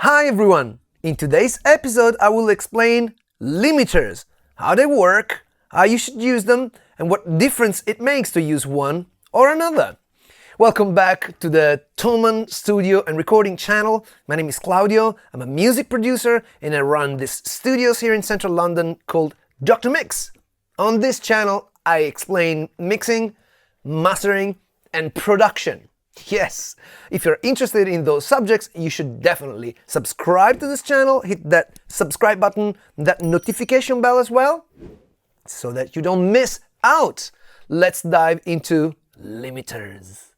Hi everyone! In today's episode I will explain limiters, how they work, how you should use them, and what difference it makes to use one or another. Welcome back to the Thomann studio and recording channel. My name is Claudio, I'm a music producer and I run this studios here in central London called Dr. Mix. On this channel I explain mixing, mastering and production. Yes, if you're interested in those subjects, you should definitely subscribe to this channel, hit that subscribe button, that notification bell as well, so that you don't miss out. Let's dive into limiters.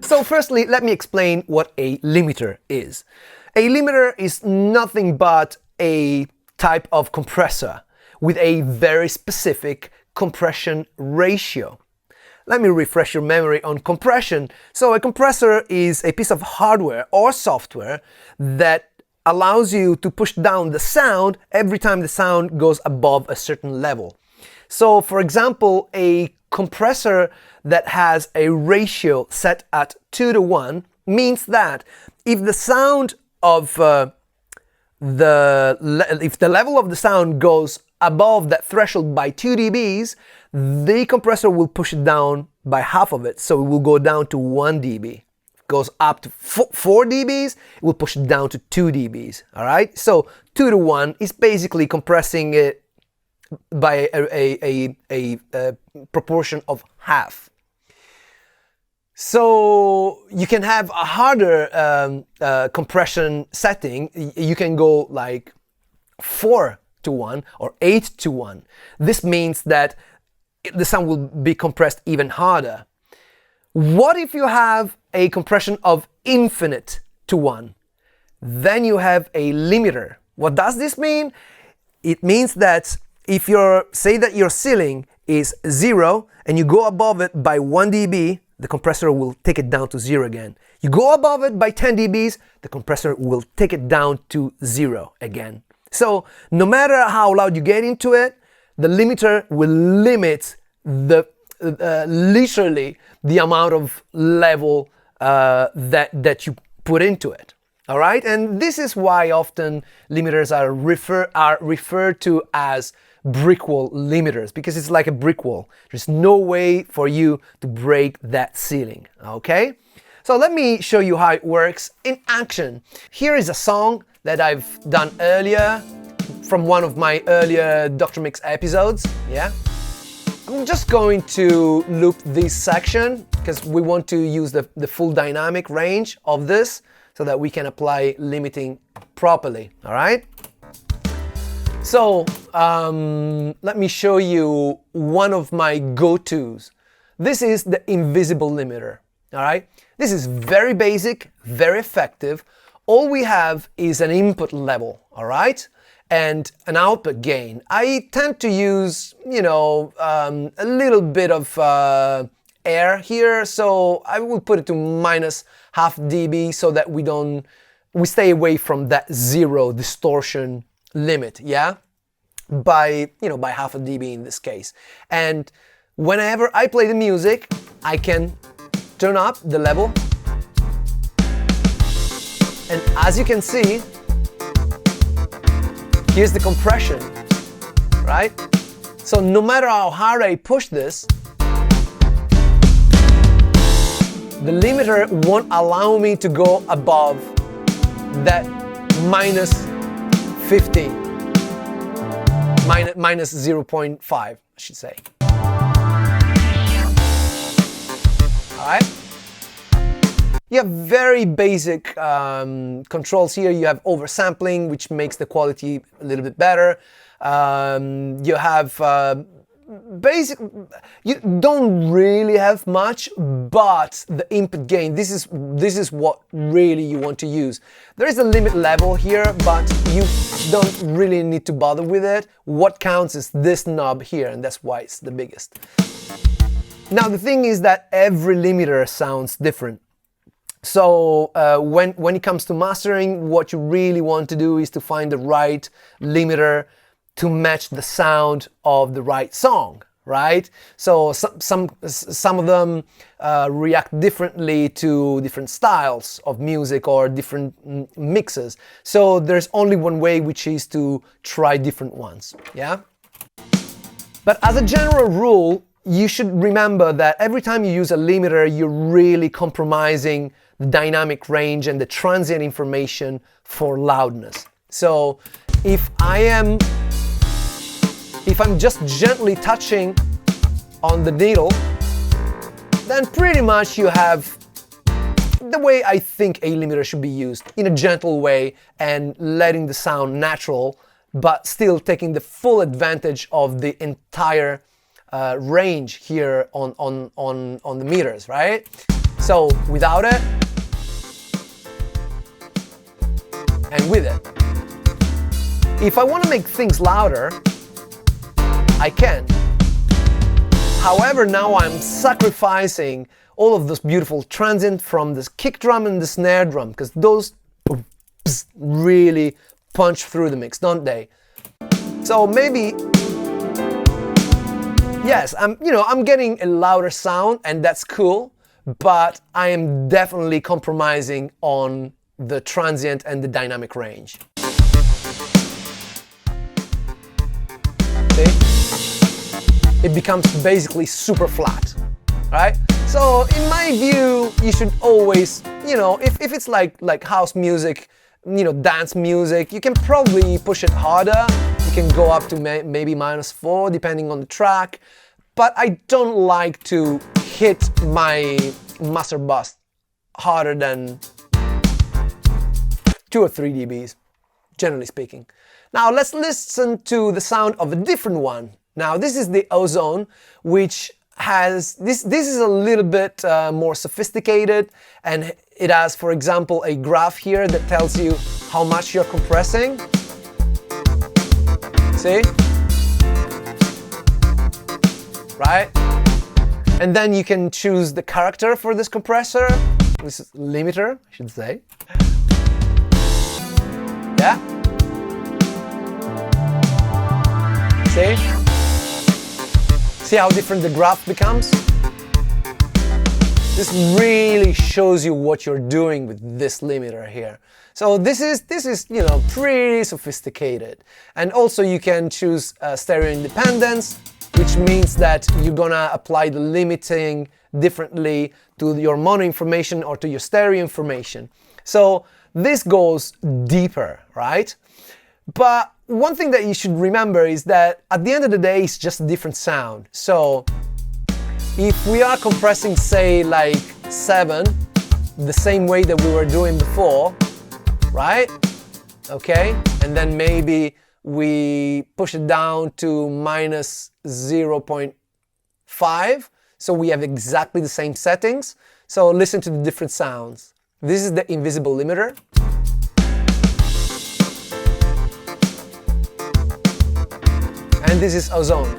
So firstly, let me explain what a limiter is. A limiter is nothing but a type of compressor with a very specific compression ratio. Let me refresh your memory on compression. So a compressor is a piece of hardware or software that allows you to push down the sound every time the sound goes above a certain level. So for example, a compressor that has a ratio set at 2:1 means that if the sound of if the level of the sound goes above that threshold by 2 dBs, the compressor will push it down by half of it, so it will go down to 1 dB. If it goes up to 4 dBs, it will push it down to 2 dBs. All right, so 2:1 is basically compressing it by a proportion of half. So you can have a harder compression setting. You can go like 4:1 or 8:1. This means that the sound will be compressed even harder. What if you have a compression of infinite to 1? Then you have a limiter. What does this mean? It means that if say that your ceiling is 0 and you go above it by 1 dB, the compressor will take it down to 0 again. You go above it by 10 dBs, the compressor will take it down to 0 again. So no matter how loud you get into it, the limiter will limit literally the amount of level that you put into it. All right, and this is why often limiters are referred to as brick wall limiters, because it's like a brick wall. There's no way for you to break that ceiling. Okay, so let me show you how it works in action. Here is a song that I've done earlier from one of my earlier Dr. Mix episodes. Yeah, I'm just going to loop this section because we want to use the full dynamic range of this so that we can apply limiting properly. All right, so let me show you one of my go-tos. This is the invisible limiter. All right, this is very basic, very effective. All we have is an input level, all right, and an output gain. I tend to use, a little bit of air here, so I will put it to -0.5 dB so that we stay away from that 0 distortion limit, yeah, by 0.5 dB in this case. And whenever I play the music, I can turn up the level. And as you can see, here's the compression, right? So no matter how hard I push this, the limiter won't allow me to go above that -50, minus 0.5, I should say. All right? You have very basic controls here. You have oversampling, which makes the quality a little bit better. You have you don't really have much, but the input gain, this is what really you want to use. There is a limit level here, but you don't really need to bother with it. What counts is this knob here, and that's why it's the biggest. Now the thing is that every limiter sounds different. So when it comes to mastering, what you really want to do is to find the right limiter to match the sound of the right song, right? So some of them react differently to different styles of music or different mixes. So there's only one way, which is to try different ones, yeah? But as a general rule, you should remember that every time you use a limiter, you're really compromising the dynamic range and the transient information for loudness. So if I'm just gently touching on the needle, then pretty much you have the way I think a limiter should be used, in a gentle way and letting the sound natural, but still taking the full advantage of the entire range here on the meters, right? So without it and with it. If I want to make things louder, I can. However, now I'm sacrificing all of this beautiful transient from this kick drum and the snare drum, because those really punch through the mix, don't they? So maybe, yes, I'm getting a louder sound, and that's cool, but I am definitely compromising on the transient and the dynamic range. See? It becomes basically super flat, right? So in my view, you should always, if it's like house music, dance music, you can probably push it harder. You can go up to maybe -4 depending on the track, but I don't like to hit my master bus harder than 2 or 3 dBs, generally speaking. Now let's listen to the sound of a different one. Now this is the Ozone, which has, this is a little bit more sophisticated, and it has, for example, a graph here that tells you how much you're compressing. See? Right? And then you can choose the character for this compressor, this is limiter, I should say. Yeah? See? See how different the graph becomes? This really shows you what you're doing with this limiter here. So this is pretty sophisticated. And also you can choose stereo independence, which means that you're gonna apply the limiting differently to your mono information or to your stereo information. So this goes deeper, right? But one thing that you should remember is that at the end of the day, it's just a different sound. So if we are compressing, say, like 7, the same way that we were doing before, right? Okay, and then maybe we push it down to -0.5, so we have exactly the same settings. So listen to the different sounds. This is the invisible limiter. And this is Ozone.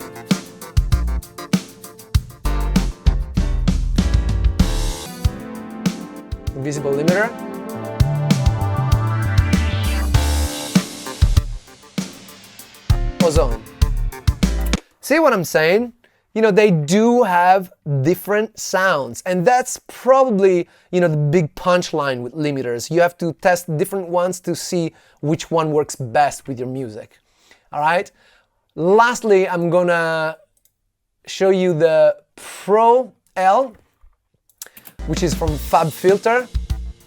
Invisible limiter. Ozone. See what I'm saying? They do have different sounds, and that's probably, the big punchline with limiters. You have to test different ones to see which one works best with your music. All right? Lastly, I'm gonna show you the ProL, which is from FabFilter.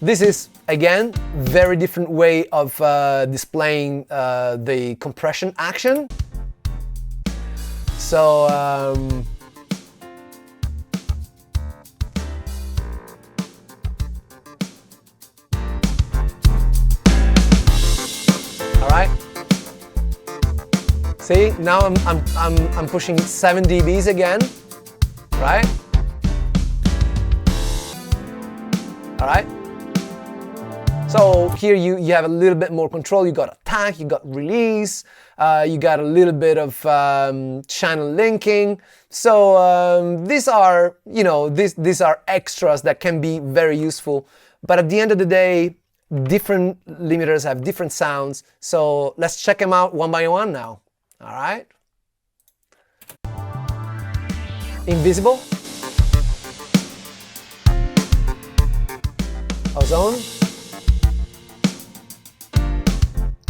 This is, again, very different way of displaying the compression action. So, all right. See, now I'm pushing 7 dBs again, right? All right. So here you have a little bit more control. You got attack, you got release, you got a little bit of channel linking. So these are, these are extras that can be very useful. But at the end of the day, different limiters have different sounds. So let's check them out one by one now. All right. Invisible, Ozone,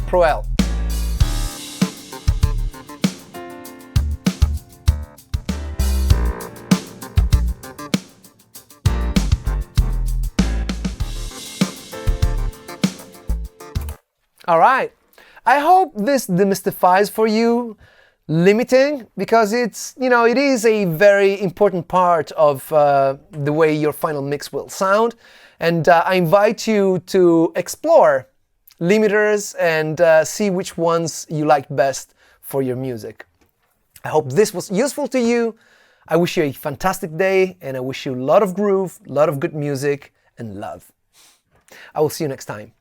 ProL. All right. I hope this demystifies for you limiting, because it's, it is a very important part of the way your final mix will sound. And I invite you to explore limiters and see which ones you like best for your music. I hope this was useful to you. I wish you a fantastic day, and I wish you a lot of groove, a lot of good music, and love. I will see you next time.